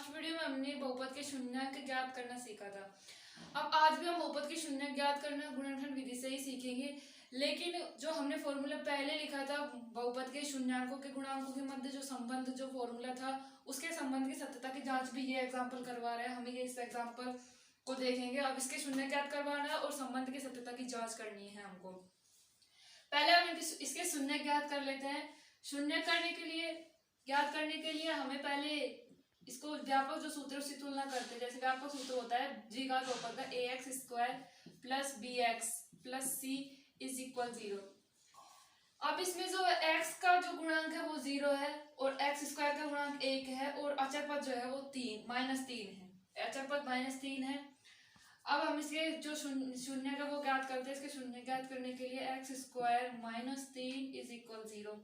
Last video में हमने बहुपद के शून्यक ज्ञात करना सीखा था। अब आज भी हम बहुपद के शून्यक ज्ञात करना गुणनखंड विधि से ही सीखेंगे, लेकिन जो हमने फॉर्मूला पहले लिखा था बहुपद के शून्यकों के गुणांकों के मध्य जो संबंध जो फॉर्मूला था उसके संबंध की सत्यता की जांच भी ये एग्जाम्पल करवा रहा है। हमें ये इस एग्जाम्पल को देखेंगे। अब इसके शून्य ज्ञात करवाना है और संबंध की सत्यता की जांच करनी है हमको। पहले हम इसके शून्य ज्ञात कर लेते हैं। शून्य ज्ञात करने के लिए हमें पहले इसको व्यापक जो सूत्र उससे तुलना करते हैं। जैसे व्यापक सूत्र होता है द्विघात बहुपद का ax square plus bx plus c is equal 0। अब इसमें जो x का जो गुणांक है वो 0 है और x स्क्वायर का गुणांक 1 है और अचर पद जो है वो -3 है। अचर पद -3 है। अब हम इसके जो शून्य का वो ज्ञात करते हैं। इसके शून्य ज्ञात करने के लिए x स्क्वायर -3 इज इक्वल 0।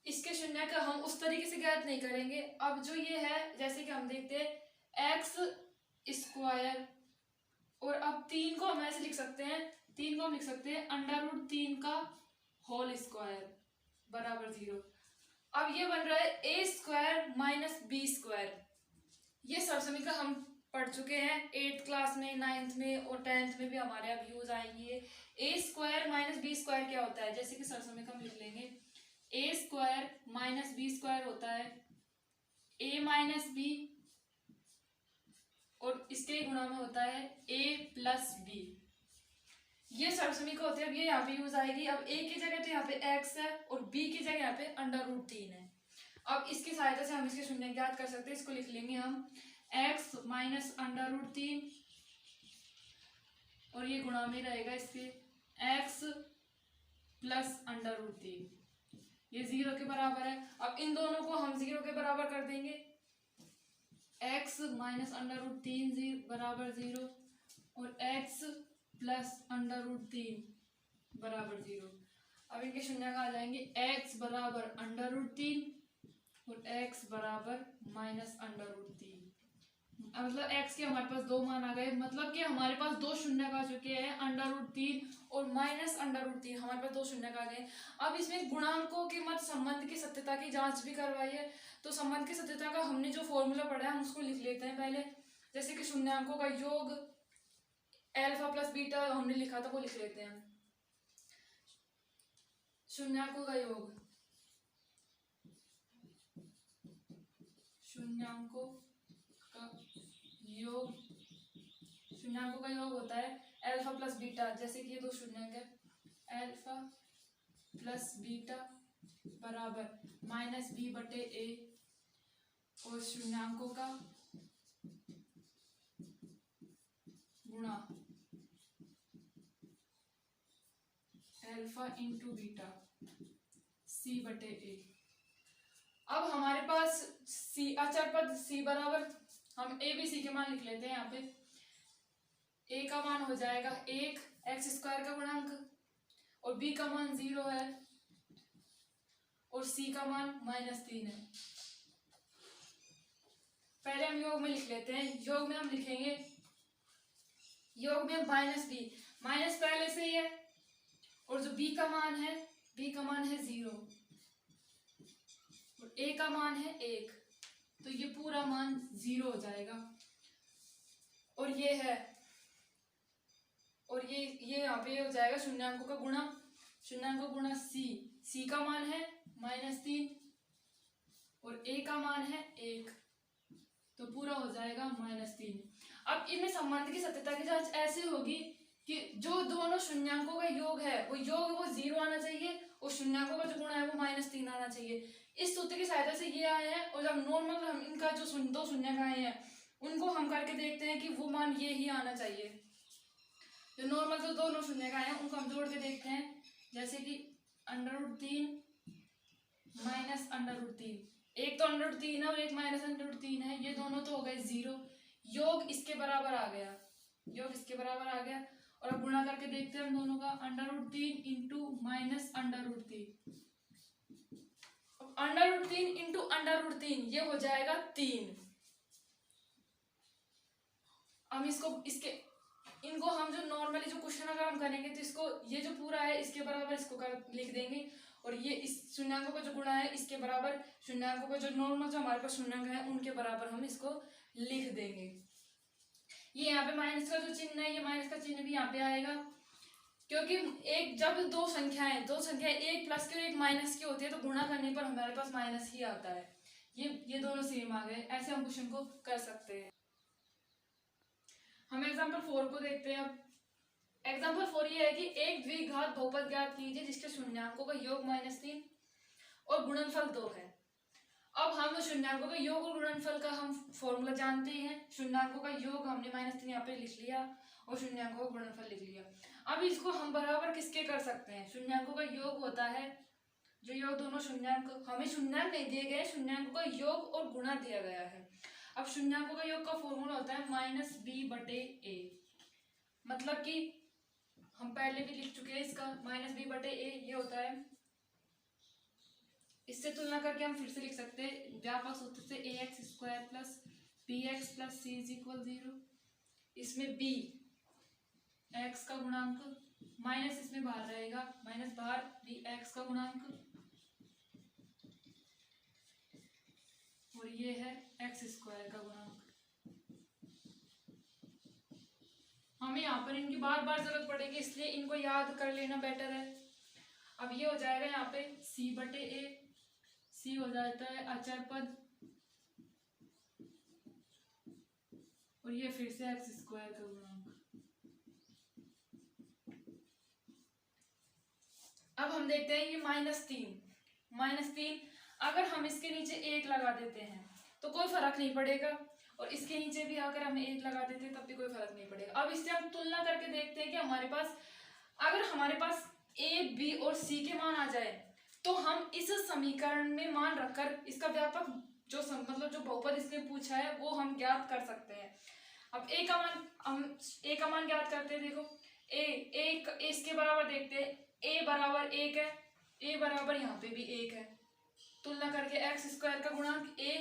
इसके शून्य का हम उस तरीके से ज्ञात नहीं करेंगे। अब जो ये है जैसे कि हम देखते हैं x स्क्वायर और अब 3 को हम ऐसे लिख सकते हैं। 3 को हम लिख सकते हैं √3 का होल स्क्वायर बराबर 0। अब ये बन रहा है a square minus b square. ये सरसमीकरण हम पढ़ चुके हैं 8th क्लास में, 9th में और 10th में भी हमारे अब यूज आएंगे। a square minus b square क्या होता है? जैसे कि सरसमीकरण हम लिख लेंगे a square minus b square होता है a माइनस b और इसके गुणा में होता है a प्लस b। ये सरसमीकरण होते हैं। अब ये यहाँ पे यूज आएगी। अब a की जगह तो यहाँ पे x है और b की जगह यहाँ पे √3 है। अब इसकी सहायता से हम इसके शून्य ज्ञात कर सकते हैं। इसको लिख लेंगे हम x माइनस √3 और ये गुणा में रहेगा इसके x प्लस √3। ये 0 के बराबर है। अब इन दोनों को हम 0 के बराबर कर देंगे। x माइनस √3 बराबर 0 और x प्लस √3 बराबर 0। अब इनके शून्य आ जाएंगे x बराबर √3 और x बराबर -√3। मतलब x के हमारे पास दो मान आ गए। मतलब कि हमारे पास दो शून्य आ चुके हैं √3 और -√3। हमारे पास दो शून्य आ गए। अब इसमें गुणांकों के मध्य संबंध की सत्यता की जांच भी करवाई है। तो संबंध की सत्यता का हमने जो फॉर्मूला पढ़ा है हम उसको लिख लेते हैं पहले। जैसे कि शून्यांकों का योग अल्फा प्लस बीटा हमने लिखा था वो लिख लेते हैं। शून्यांकों का योग शून्यांकों का योग होता है अल्फा प्लस बीटा। जैसे कि ये दो शून्यांक है अल्फा प्लस बीटा बराबर -b/a और शून्यांकों का गुणा अल्फा इंटू बीटा c/a। अब हमारे पास c अचर पद c बराबर हम a b c के मान लिख लेते हैं। यहाँ पे a का मान हो जाएगा 1 x स्क्वायर का गुणांक और b का मान 0 है और c का मान -3 है। पहले हम योग में लिख लेते हैं। योग में हम लिखेंगे योग में -b माइनस पहले से ही है और जो b का मान है 0 और a का मान है 1, तो ये पूरा मान 0 हो जाएगा। और ये है और ये यहाँ पे हो जाएगा शून्यांकों का गुणा c का मान है -3 और a का मान है 1, तो पूरा हो जाएगा -3। अब इनमें संबंध की सत्यता की जांच ऐसे होगी कि जो दोनों शून्यांकों का योग है वो 0 आना चाहिए और शून्यांकों का जो गुणा है वो -3 आना चाहिए। इस सूत्र की सहायता से ये आए हैं। और जब नॉर्मल हम इनका जो दो शून्य आए हैं उनको हम करके देखते हैं कि वो मान ये ही आना चाहिए। जो नॉर्मल जो दोनों शून्य आए हैं उनको हम जोड़ के देखते हैं। जैसे कि √3 माइनस √3, एक तो √3 है और एक -√3 है। ये दोनों तो हो गए 0। योग इसके बराबर आ गया और अब गुणा करके देखते हैं हम दोनों का √3 इंटू -√3। √3 इंटू √3 ये हो जाएगा 3। हम इनको हम जो नॉर्मली जो क्वेश्चन अगर हम करेंगे तो इसको ये जो पूरा है इसके बराबर इसको लिख देंगे और ये इस शून्यांकों का जो गुणा है इसके बराबर शून्यांकों का जो नॉर्मल जो हमारे पास शून्यांक है उनके बराबर हम इसको लिख देंगे। ये यहाँ पे माइनस का जो चिन्ह है ये माइनस का चिन्ह भी यहाँ पे आएगा, क्योंकि एक जब दो संख्याएं एक प्लस की और एक माइनस की होती है तो गुणा करने पर हमारे पास माइनस ही आता है। ये दोनों सेम आ गए, ऐसे हम क्वेश्चन को कर सकते हैं। हम एग्जांपल 4 को देखते हैं। अब एग्जांपल 4 ये है कि एक द्विघात बहुपद ज्ञात कीजिए जिसके शून्यांकों का योग -3 और गुणनफल 2 है। अब हम शून्यांकों का योग और गुणनफल का हम फॉर्मूला जानते हैं। शून्यांकों का योग हमने -3 यहाँ पे लिख लिया और शून्यांकों का गुणनफल लिख लिया। अब इसको हम बराबर किसके कर सकते हैं? शून्यांकों का योग होता है, जो योग दोनों शून्यांक, हमें शून्यांक नहीं दिए गए, शून्यांकों का योग और गुणा दिया गया है। अब शून्यांकों का योग का फॉर्मूला होता है -b/a, मतलब कि हम पहले भी लिख चुके हैं इसका। -b/a ये होता है, इससे तुलना करके हम फिर से लिख सकते हैं व्यापक सूत्र से ax² + bx + c = 0। इसमें b x का गुणांक माइनस इसमें बाहर रहेगा, माइनस बाहर bx का गुणांक और ये है x² का गुणांक। हमें यहाँ पर इनकी बार बार जरूरत पड़ेगी, इसलिए इनको याद कर लेना बेटर है। अब ये हो जाएगा यहाँ पे c/a, c हो जाता है अचर पद और ये फिर से x² का गुणांक। अब हम देखते हैं ये -3 अगर हम इसके नीचे 1 लगा देते हैं तो कोई फर्क नहीं पड़ेगा, और इसके नीचे भी अगर हम 1 लगा देते हैं तब भी कोई फर्क नहीं पड़ेगा। अब इससे हम तुलना करके देखते हैं कि अगर हमारे पास a, b और c के मान आ जाए तो हम इस समीकरण में मान रखकर इसका व्यापक जो बहुपद इसने पूछा है वो हम ज्ञात कर सकते हैं। अब a का मान ज्ञात करते हैं। देखो a इसके बराबर देखते हैं, a बराबर 1 है, a बराबर यहाँ पे भी 1 है। तुलना करके x² का गुणांक a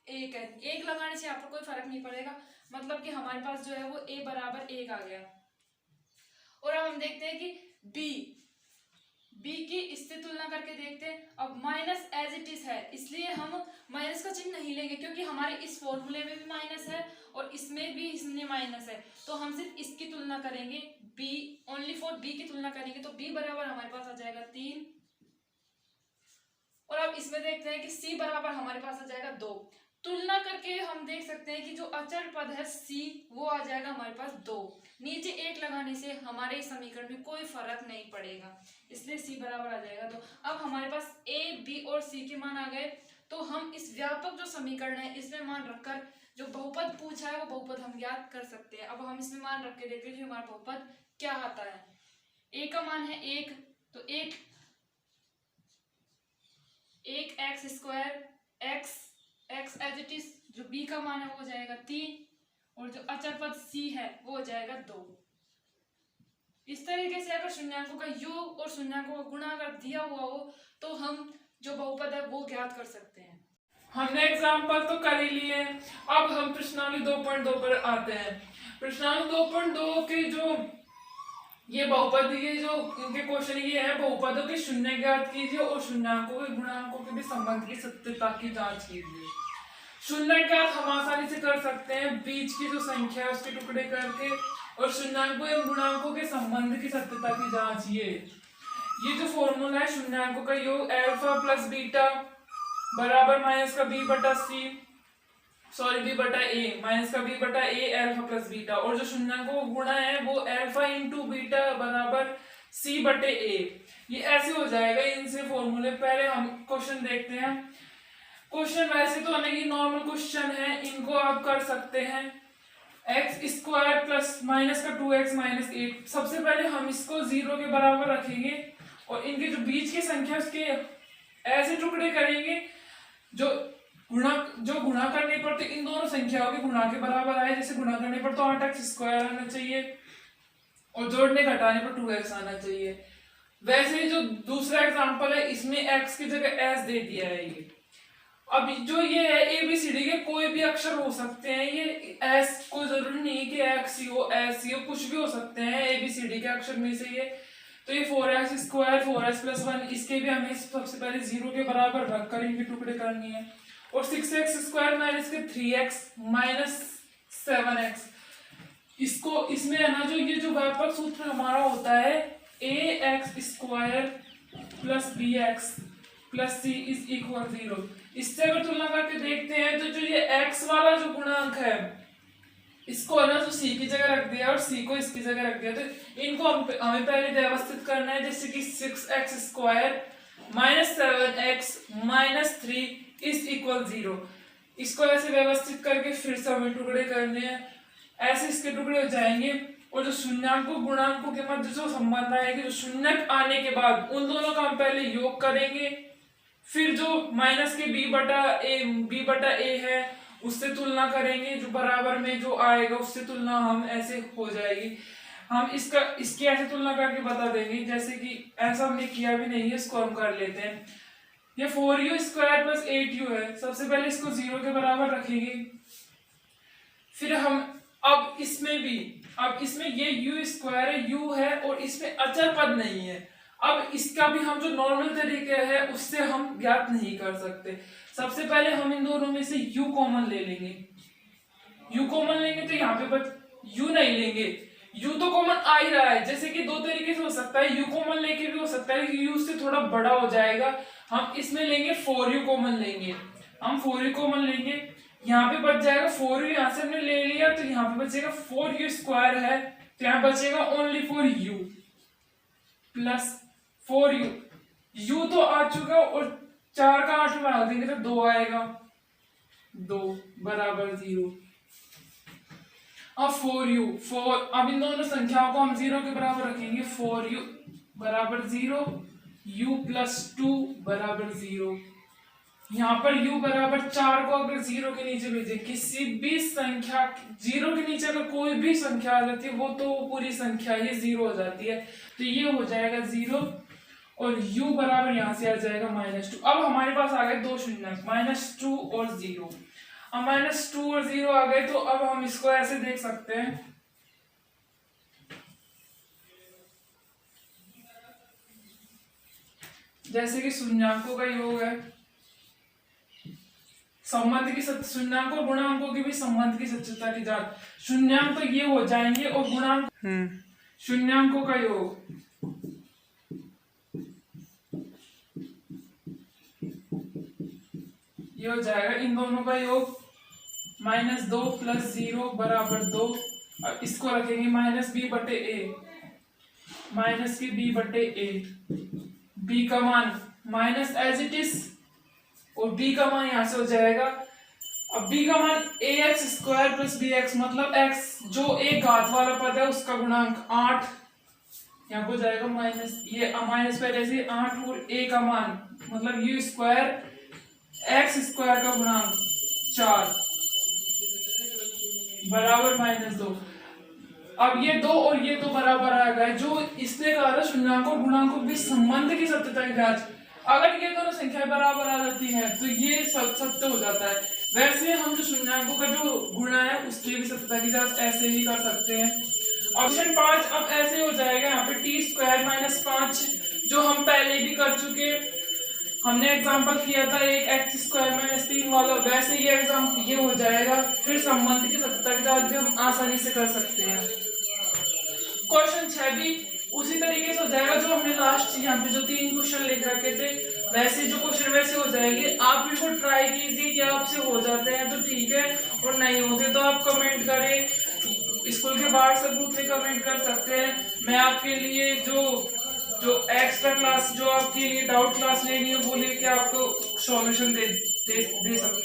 1 है, 1 लगाने से यहाँ पर कोई फर्क नहीं पड़ेगा, मतलब कि हमारे पास जो है वो a बराबर 1 आ गया। और अब हम देखते हैं कि b की इससे तुलना करके देखते हैं। अब माइनस एज इट इज है, इसलिए हम माइनस का चिन्ह नहीं लेंगे, क्योंकि हमारे इस फॉर्मूले में भी माइनस है और इसमें भी इसमें माइनस है, तो हम सिर्फ इसकी तुलना करेंगे, b ओनली फॉर b की तुलना करेंगे। तो b बराबर हमारे पास आ जाएगा 3। और अब इसमें देखते हैं कि c बराबर हमारे पास आ जाएगा 2। तुलना करके हम देख सकते हैं कि जो अचर पद है c वो आ जाएगा हमारे पास 2। नीचे 1 लगाने से हमारे समीकरण में कोई फर्क नहीं पड़ेगा, इसलिए c बराबर आ जाएगा 2। अब हमारे पास a, b और c के मान आ गए, तो हम इस व्यापक जो समीकरण है इसमें मान रखकर जो बहुपद पूछा है वो बहुपद हम ज्ञात कर सकते हैं। अब हम इसमें मान रख के देखते हैं कि हमारा बहुपद क्या आता है। a का मान है 1, तो 1 x एज इट इज, जो b का मान है वो हो जाएगा 3 और जो अचर पद c है वो हो जाएगा 2। इस तरीके से अगर शून्यांकों का योग और शून्यांकों का गुणा अगर दिया हुआ हो तो हम जो बहुपद है वो ज्ञात कर सकते हैं। हमने एग्जाम्पल तो कर ही लिए, अब हम प्रश्नावली 2.2 पर आते हैं। प्रश्नावली 2.2 के जो ये बहुपद, ये जो इनके क्वेश्चन ये है, बहुपदों के शून्य ज्ञात कीजिए और शून्यांकों के गुणांकों के भी संबंध की सत्यता की जांच कीजिए। शून्य ज्ञात हम आसानी से कर सकते हैं, बीच की जो संख्या है उसके टुकड़े करके, और शून्यांकों एवं गुणांकों के संबंध की सत्यता की जांच। ये जो फॉर्मूला है, शून्यांकों का योग अल्फा प्लस बीटा बराबर माइनस का b/c, सॉरी b/a, माइनस का b/a अल्फा प्लस बीटा, और जो शून्यांकों का गुणा है वो अल्फा इंटू बीटा बराबर c/a। ये ऐसे हो जाएगा इनसे फॉर्मूले। पहले हम क्वेश्चन देखते हैं। क्वेश्चन वैसे तो हमें ये नॉर्मल क्वेश्चन है, इनको आप कर सकते हैं। x² प्लस माइनस का 2x माइनस 8। सबसे पहले हम इसको 0 के बराबर रखेंगे और इनके जो बीच की संख्या उसके ऐसे टुकड़े करेंगे जो गुणा करने पर तो इन दोनों संख्याओं के गुणा के बराबर आए। जैसे गुणा करने पर तो 8x² आना चाहिए और जोड़ने घटाने पर 2x आना चाहिए। वैसे जो दूसरा एग्जांपल है इसमें x की जगह s दे दिया है। ये अब जो ये है ABCD के कोई भी अक्षर हो सकते हैं, ये s कोई जरूरी नहीं है कि x ही हो, s ही हो, कुछ भी हो सकते हैं ABCD के अक्षर में से। ये तो ये 4x स्क्वायर 4x प्लस 1 इसके भी हमें सबसे पहले 0 के बराबर रख कर इनके टुकड़े करनी है। और 6x स्क्वायर माइनस के 3x माइनस 7x, इसको इसमें है ना जो ये जो व्यापक सूत्र हमारा होता है ax square plus bx plus c is equal 0। इससे अगर तुलना करके देखते हैं तो जो ये x वाला जो गुणांक है इसको है ना तो c की जगह रख दिया और c को इसकी जगह रख दिया, तो इनको हमें पहले व्यवस्थित करना है, जैसे कि 6x square minus 7x minus 3 is equal 0। इसको ऐसे व्यवस्थित करके फिर से हमें टुकड़े करने हैं, ऐसे इसके टुकड़े हो जाएंगे। और जो शून्याकों गुणांकों के मध्य जो संबंध आएगा, जो शून्यक आने के बाद उन दोनों का हम पहले योग करेंगे, फिर जो माइनस के b बटा a है उससे तुलना करेंगे, जो बराबर में जो आएगा उससे तुलना हम ऐसे हो जाएगी। हम इसकी ऐसे तुलना करके बता देंगे, जैसे कि ऐसा हमने किया भी नहीं है, इसको हम कर लेते हैं। ये 4u स्क्वायर प्लस 8u है, सबसे पहले इसको 0 के बराबर रखेंगे। फिर हम अब इसमें ये u स्क्वायर है, u है और इसमें अचर पद नहीं है। अब इसका भी हम जो नॉर्मल तरीके है उससे हम ज्ञात नहीं कर सकते। सबसे पहले हम इन दोनों में से u कॉमन ले लेंगे। u कॉमन लेंगे तो यहाँ पे बच u नहीं लेंगे, u तो कॉमन आ ही रहा है। जैसे कि दो तरीके से हो सकता है, u कॉमन लेके भी हो सकता है कि u से थोड़ा बड़ा हो जाएगा। हम इसमें लेंगे 4u कॉमन लेंगे, हम 4u कॉमन लेंगे, यहाँ पे बच जाएगा 4u, यहाँ से हमने ले लिया तो यहाँ पे बचेगा 4u स्क्वायर है, तो यहाँ बचेगा only 4u plus 4u। u तो आ चुका और 4 का 8 में डाल देंगे तो 2 आएगा, 2 बराबर 0। अब 4u अब इन दोनों संख्याओं को हम 0 के बराबर रखेंगे। 4u बराबर 0, u प्लस 2 बराबर 0। यहाँ पर u बराबर 4 को अगर 0 के नीचे भेजे, किसी भी संख्या 0 के नीचे अगर कोई भी संख्या आ जाती है वो तो पूरी संख्या ही 0 हो जाती है, तो ये हो जाएगा 0 और u बराबर यहाँ से आ जाएगा -2। अब हमारे पास आ गए दो शून्य, -2 और 0। अब -2 और 0 आ गए तो अब हम इसको ऐसे देख सकते हैं, जैसे कि शून्याकों का योग है, संबंध की शून्याक और गुणांकों के भी संबंध की सच्चता की जांच। शून्याक तो ये हो जाएंगे और गुणांक शून्याकों का योग ये हो जाएगा, इन दोनों का योग -2 प्लस 0 बराबर 2। और इसको रखेंगे -b बटे a, माइनस के b बटे a, b का मान माइनस एज इट इज और b का मान यहाँ से हो जाएगा। अब b का मान ax स्क्वायर प्लस bx, मतलब x जो एक घात वाला पद है उसका गुणांक 8, यहाँ हो जाएगा माइनस, ये माइनस पहले से 8 और a का मान मतलब u स्क्वायर x स्क्वायर का गुणांक 4 बराबर -2। अब ये 2 और ये 2 बराबर आ गए, जो इसने कहा शून्याकों और गुणांकों के संबंध की सत्यता की जांच। अगर ये दोनों संख्याएं बराबर आ जाती हैं तो ये सत्य हो जाता है। वैसे हम जो शून्याकों का जो गुणा है उसकी भी सत्यता की जांच ऐसे ही कर सकते हैं। ऑप्शन 5 अब ऐसे हो जाएगा, यहाँ पे t स्क्वायर -5 जो हम पहले भी कर चुके, हमने एग्जांपल किया था एक x स्क्वायर -3 वाला, वैसे ये एग्जांपल ये हो जाएगा। फिर संबंध की सत्यता की जांच भी हम आसानी से कर सकते हैं। क्वेश्चन 6 भी उसी तरीके से हो जाएगा, जो हमने लास्ट यहाँ पे जो 3 क्वेश्चन लिख रखे थे वैसे जो क्वेश्चन वैसे हो जाएंगे। आप इनको ट्राई कीजिए कि आपसे हो जाते हैं तो ठीक है, और नहीं होते तो आप कमेंट करें, स्कूल के व्हाट्सएप ग्रुप में कमेंट कर सकते हैं। मैं आपके लिए जो एक्स्ट्रा क्लास जो आपके लिए डाउट क्लास लेनी है वो लेके आपको सॉल्यूशन दे सकते हैं।